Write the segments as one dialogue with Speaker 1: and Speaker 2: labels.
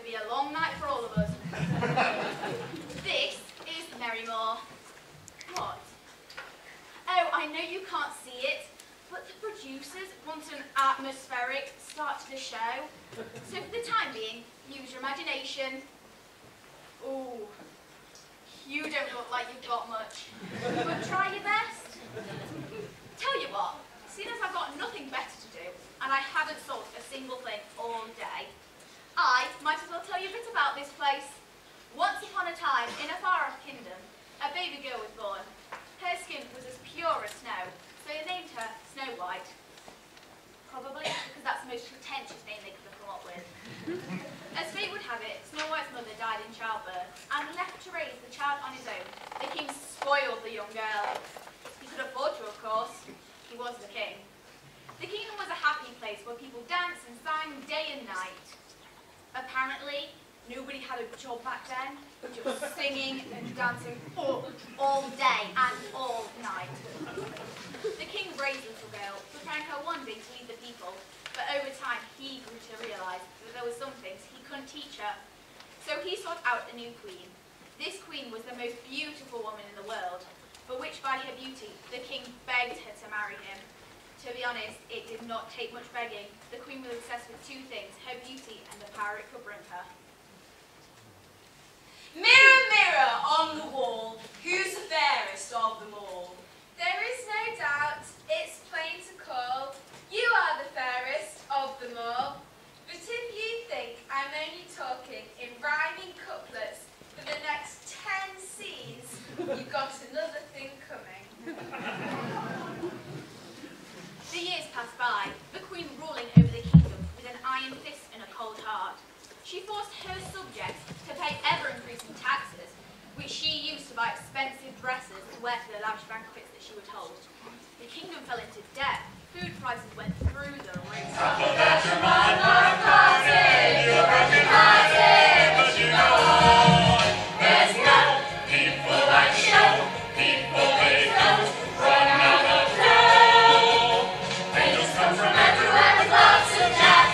Speaker 1: be a long night for all of us. This is Merrymore. What? Oh, I know you can't see it, but the producers want an atmospheric start to the show. So for the time being, use your imagination. Ooh, you don't look like you've got much, but try your best. Tell you what, seeing as I've got nothing better to do, and I haven't sold a single thing all day, I might as well tell you a bit about this place. Once upon a time, in a far-off kingdom, a baby girl was born. Her skin was as pure as snow, so they named her Snow White. Probably because that's the most pretentious name they could have come up with. As fate would have it, Snow White's mother died in childbirth, and left to raise the child on his own. The king spoiled the young girl. He could afford to, of course. He was the king. The kingdom was a happy place where people danced and sang day and night. Apparently, nobody had a job back then, just singing and dancing all day and all night. The king raised the little girl, preparing her one day to lead the people, but over time he grew to realise that there were some things he couldn't teach her. So he sought out a new queen. This queen was the most beautiful woman in the world, but which by her beauty the king begged her to marry him. To be honest, it did not take much begging. The queen was obsessed with two things, her beauty and the power it could bring her.
Speaker 2: Mirror, mirror on the wall, who's the fairest of them all?
Speaker 3: There is no doubt, it's plain to call, you are the fairest of them all. But if you think I'm only talking in rhyming couplets for the next 10 C's, you've got another thing coming.
Speaker 1: The years passed by, the queen ruling over the kingdom with an iron fist and a cold heart. She forced her subjects to pay ever-increasing taxes, which she used to buy expensive dresses to wear to the lavish banquets that she would hold. The kingdom fell into debt. Food prices went through the roof.
Speaker 4: There's not people like show, people with nose, run out of dough. Angels come from everywhere with lots of jack,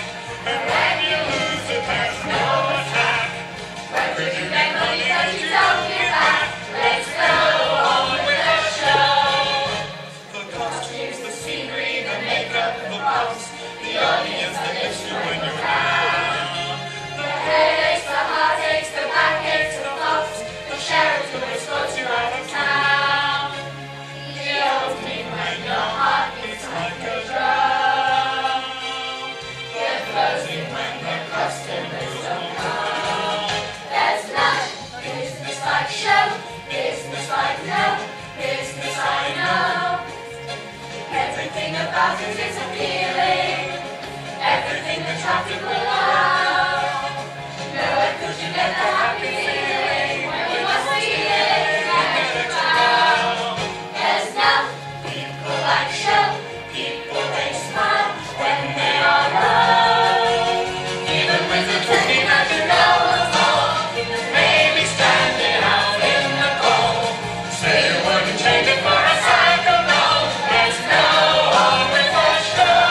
Speaker 4: and when you lose it, there's no attack. Where could you get money that you don't give back? Let's go on with the show. The costumes, the scenery, the makeup, the props, the audience that lifts you when you're down. The headaches, the heartaches, the backaches, the flops, the sheriffs who escort you out of town. The opening when your heart beats like a drum. The closing when the customers don't come. There's none business like show, business like no, business I know. Everything about it is appealing, everything the traffic will allow. Nowhere could you get the happy feeling when you are stealing at the crowd. There's no people like show, people they smile when they are low. Even with the turning that you know will fall, maybe standing out in the cold. Say a word and change it for a cycle now. Let's go on with the show.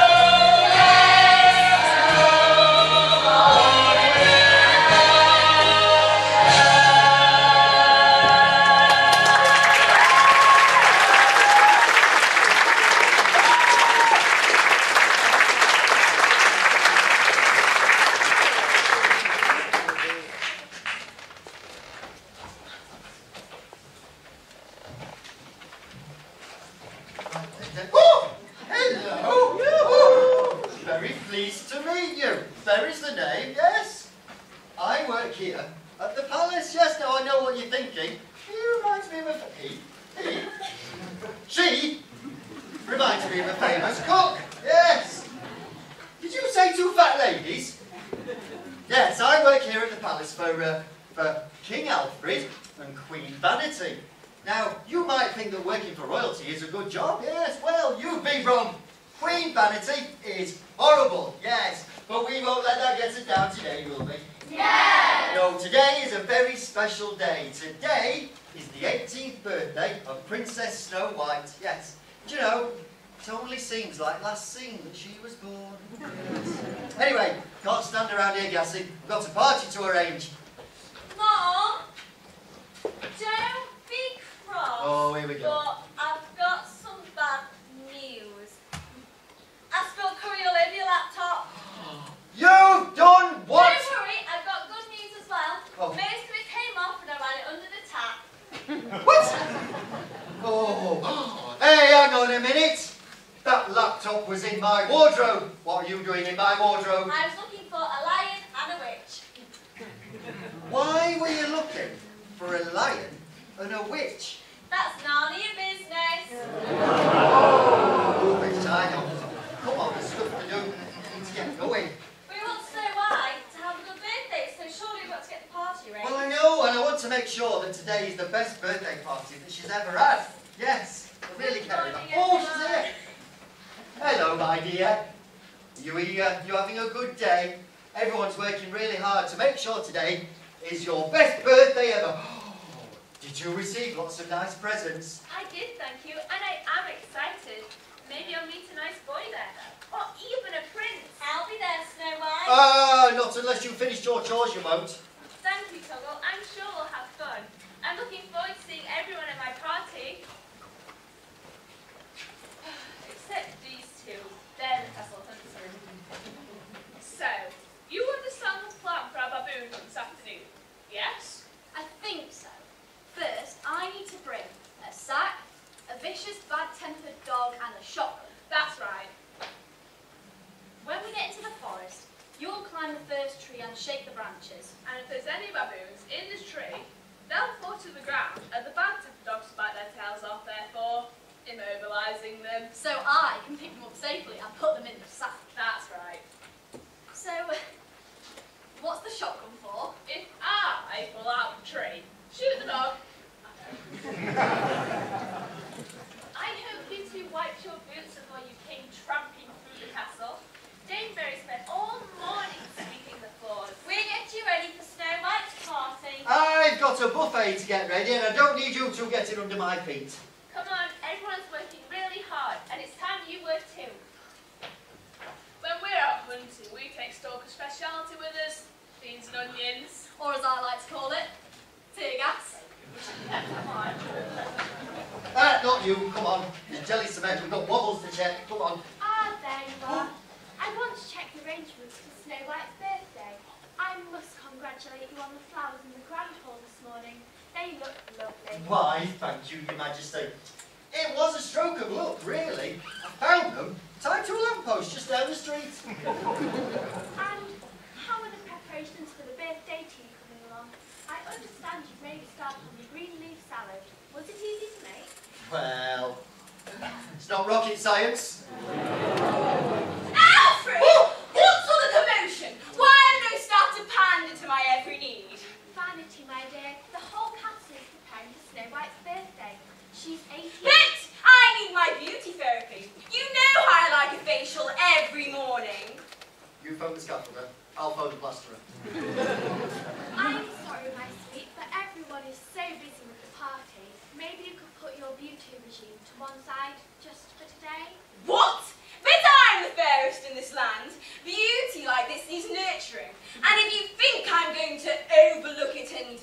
Speaker 5: Oh, hello. Oh, very pleased to meet you. There is the name, yes. I work here at the palace. Yes, now I know what you're thinking. He reminds me of a... He? She reminds me of a famous cook. Yes. Did you say two fat ladies? Yes, I work here at the palace for King Alfred and Queen Vanity. Now, you might think that working for royalty is a good job, yes, well, you'd be wrong. Queen Vanity is horrible, yes, but we won't let that get us down today, will we?
Speaker 4: Yes!
Speaker 5: No, today is a very special day. Today is the 18th birthday of Princess Snow White, yes. Do you know, It only seems like last seen that she was born. Anyway, can't stand around here gassing. We've got a party to arrange.
Speaker 2: Mom, don't be cross.
Speaker 5: Oh, here we go.
Speaker 2: But I've got some bad news. I spilled curry all over your laptop.
Speaker 5: You've done what?
Speaker 2: Don't worry, I've got good news as well.
Speaker 5: Oh.
Speaker 2: Most of it came off and I ran it under the tap.
Speaker 5: What? Oh, hey, hang on a minute. That laptop was in my wardrobe. What are you doing in my wardrobe?
Speaker 2: I was looking for a lion and a witch.
Speaker 5: Why were you looking for a lion and a witch?
Speaker 2: That's none of your business.
Speaker 5: Oh, which I know. Come on, there's stuff to do. Let's get going.
Speaker 2: We want Snow White to have a good birthday, so surely we've got to get the party ready.
Speaker 5: Well, I know, and I want to make sure that today is the best birthday party that she's ever had. Yes, I really care about. Oh, she's here. Hello, my dear. You having a good day? Everyone's working really hard to make sure today is your best birthday ever. Did you receive lots of nice presents?
Speaker 3: I did, thank you, and I am excited. Maybe I'll meet a nice boy there, or even a prince.
Speaker 2: I'll be there, Snow White.
Speaker 5: Not unless you've finished your chores, you won't.
Speaker 3: Thank you, Toggle. I'm sure we'll have fun. I'm looking forward to seeing everyone at my party. Except these two. They're the Castle Hunters. So, you understand the plan for our baboon this afternoon? Yes?
Speaker 1: I think so. First, I need to bring a sack, a vicious, bad-tempered dog, and a shotgun.
Speaker 3: That's right.
Speaker 1: When we get into the forest, you'll climb the first tree and shake the branches.
Speaker 3: And if there's any baboons in this tree, they'll fall to the ground and the bad dogs bite their tails off, therefore immobilising them.
Speaker 1: So I can pick them up safely and put them in the sack.
Speaker 3: That's right.
Speaker 1: So, what's the shotgun for?
Speaker 3: If I pull out the tree, shoot the dog. I hope you two wiped your boots before you came tramping through the castle. Daneberry spent all morning sweeping the floors.
Speaker 2: We'll get you ready for Snow White's party.
Speaker 5: I've got a buffet to get ready, and I don't need you two getting under my feet.
Speaker 3: Come on, everyone's working really hard, and it's time you were too. When we're out hunting, we take stock of speciality with us, beans and onions.
Speaker 1: Or as I like to call it, tear gas.
Speaker 3: Come on.
Speaker 5: Not you, come on. There's jelly cement, we've got wobbles to check, come on.
Speaker 6: Ah, there you are. I want to check the arrangements for Snow White's birthday. I must congratulate you on the flowers in the grand hall this morning. They look lovely.
Speaker 5: Why, thank you, Your Majesty. It was a stroke of luck, really. I found them tied to a lamppost just down the street.
Speaker 6: And how are the preparations for the birthday tea coming along? I understand you've made a start on the green leaf salad. Was it easy to make?
Speaker 5: Well, it's not rocket science.
Speaker 2: Alfred! What's all the commotion? Why have no staff to pander to my every need?
Speaker 6: Vanity, my dear. The whole castle is preparing for Snow White's birthday. She's 18.
Speaker 2: But I need my beauty therapy. You know I like a facial every morning.
Speaker 5: You phone the scaffolder, I'll phone the plasterer.
Speaker 6: I'm sorry, my sweet, but everyone is so busy with the party. Maybe you could put your beauty regime to one side just for today.
Speaker 2: What? But I'm the fairest in this land. Beauty like this needs nurturing. And if you think I'm going to overlook it and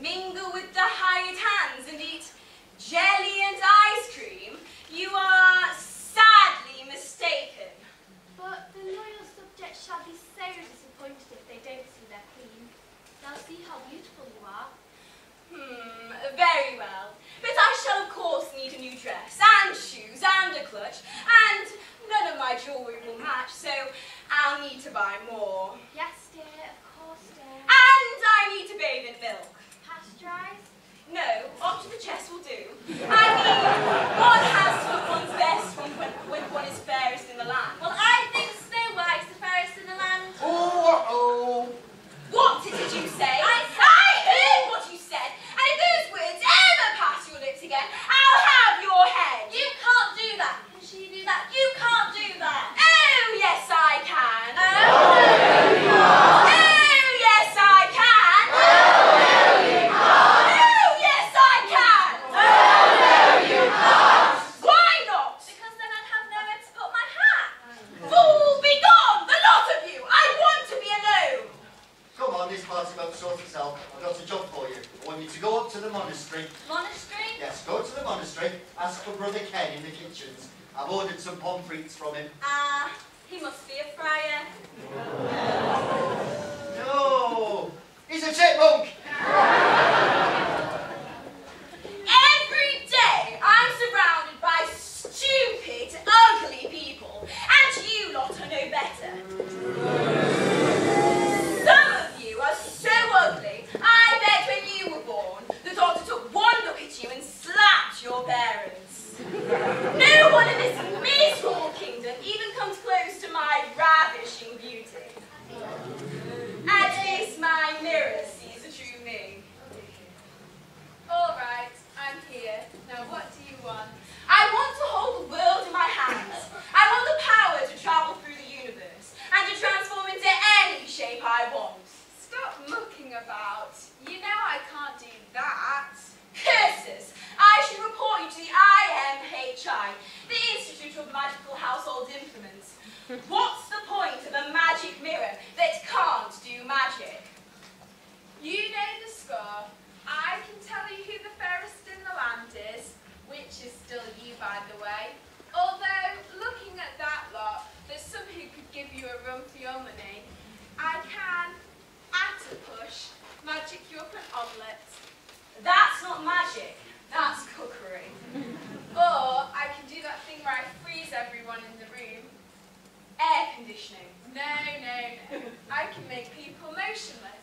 Speaker 2: mingle with the hired hands and eat jelly and ice cream, you are sadly mistaken.
Speaker 6: But the loyal subjects shall be so disappointed if they don't see their queen. They'll see how beautiful you are.
Speaker 2: Very well. But I shall of course need a new dress, and shoes, and a clutch, and none of my jewellery will match, so I'll need to buy more.
Speaker 6: Yes, dear, of course, dear.
Speaker 2: And I need to bathe in milk.
Speaker 6: Pasteurised?
Speaker 2: No, up to the chest will do. I mean, one has to look one's best when one is fairest in the land. Well, I think Snow White's the fairest in the land.
Speaker 5: Oh.
Speaker 2: What did you say? I heard what you said, and if those words ever pass your lips again, I'll have your head. You can't do that. Can she do that? You can't do that. Oh, yes, I can. Oh, yes, I can. Oh, yes, I can. Why
Speaker 5: don't sort yourself. I've got a job for you. I want you to go up to the monastery.
Speaker 2: Monastery?
Speaker 5: Yes, go to the monastery. Ask for Brother Ken in the kitchens. I've ordered some pommes frites from him.
Speaker 2: Ah, he must be a friar.
Speaker 5: No, he's a chipmunk.
Speaker 2: Every day I'm surrounded by stupid, ugly people, and you lot are no better. Some of you are so ugly, I bet when you were born, the doctor took one look at you and slapped your parents. No one in this miserable kingdom even comes close to my ravishing beauty. At least my mirror sees the true me.
Speaker 3: All right, I'm here. Now, what do you want?
Speaker 2: I want to hold the world in my hands. I want the power to travel through the universe and to transform into any shape I want.
Speaker 3: Stop mucking about. You know I can't do that.
Speaker 2: Curses! I should report you to the IMHI, the Institute of Magical Household Implements. What's the point of a magic mirror that can't do magic?
Speaker 3: You know the score. I can tell you who the fairest in the land is, which is still you, by the way. Although, looking at that lot, there's some who could give you a run for your money. I can, at a push, magic you up an omelette.
Speaker 2: That's not magic, that's cookery.
Speaker 3: Or I can do that thing where I freeze everyone in the room.
Speaker 2: Air conditioning.
Speaker 3: No. I can make people motionless.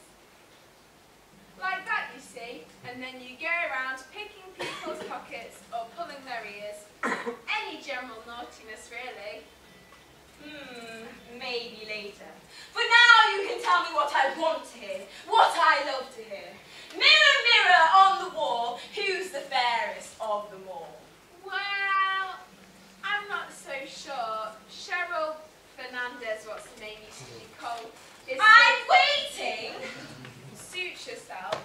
Speaker 3: Like that, you see, and then you go around picking people's pockets or pulling their ears. Any general naughtiness, really.
Speaker 2: Maybe later. For now you can tell me what I want to hear, what I love to hear. Mirror, mirror on the wall, who's the fairest of them all?
Speaker 3: Well, I'm not so sure. Cheryl Fernandez, what's the name used to be called, is
Speaker 2: I'm waiting!
Speaker 3: Suit yourself.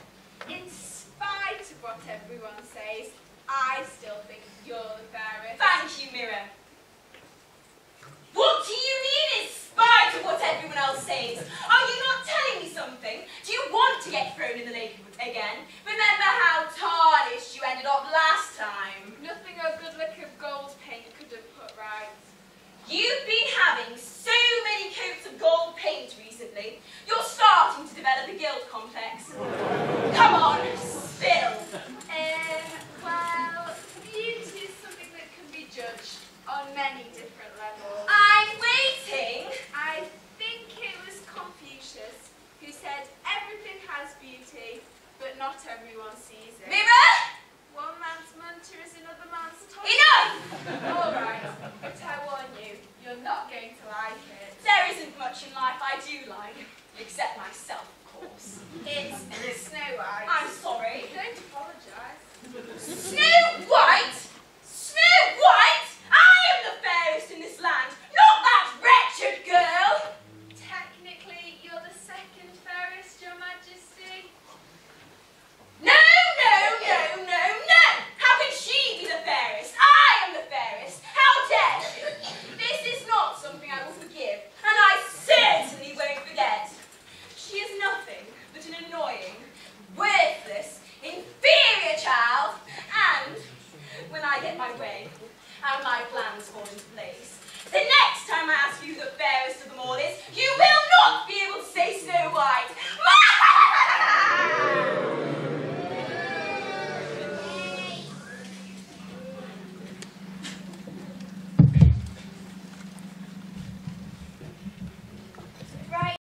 Speaker 3: In spite of what everyone says, I still think you're the fairest.
Speaker 2: Thank you, Mirror. What do you mean in spite of what everyone else says? Are you not telling me something? Do you want to get thrown in the lake again? Remember how tarnished you ended up last time?
Speaker 3: Nothing a good lick of gold paint could have put right.
Speaker 2: You've been having so many coats of gold paint recently. You're starting to develop a guilt complex. Come on, spill.
Speaker 3: Well, beauty is something that can be judged on many different levels.
Speaker 2: I'm waiting.
Speaker 3: I think it was Confucius who said everything has beauty, but not everyone sees it.
Speaker 2: Mirror!
Speaker 3: One man's munter is another man's toy.
Speaker 2: Enough!
Speaker 3: All right, but I warn you, you're not going to like it.
Speaker 2: There isn't much in life I do like, except myself, of course.
Speaker 3: It's Snow White.
Speaker 2: I'm sorry.
Speaker 3: Don't apologise.
Speaker 2: Snow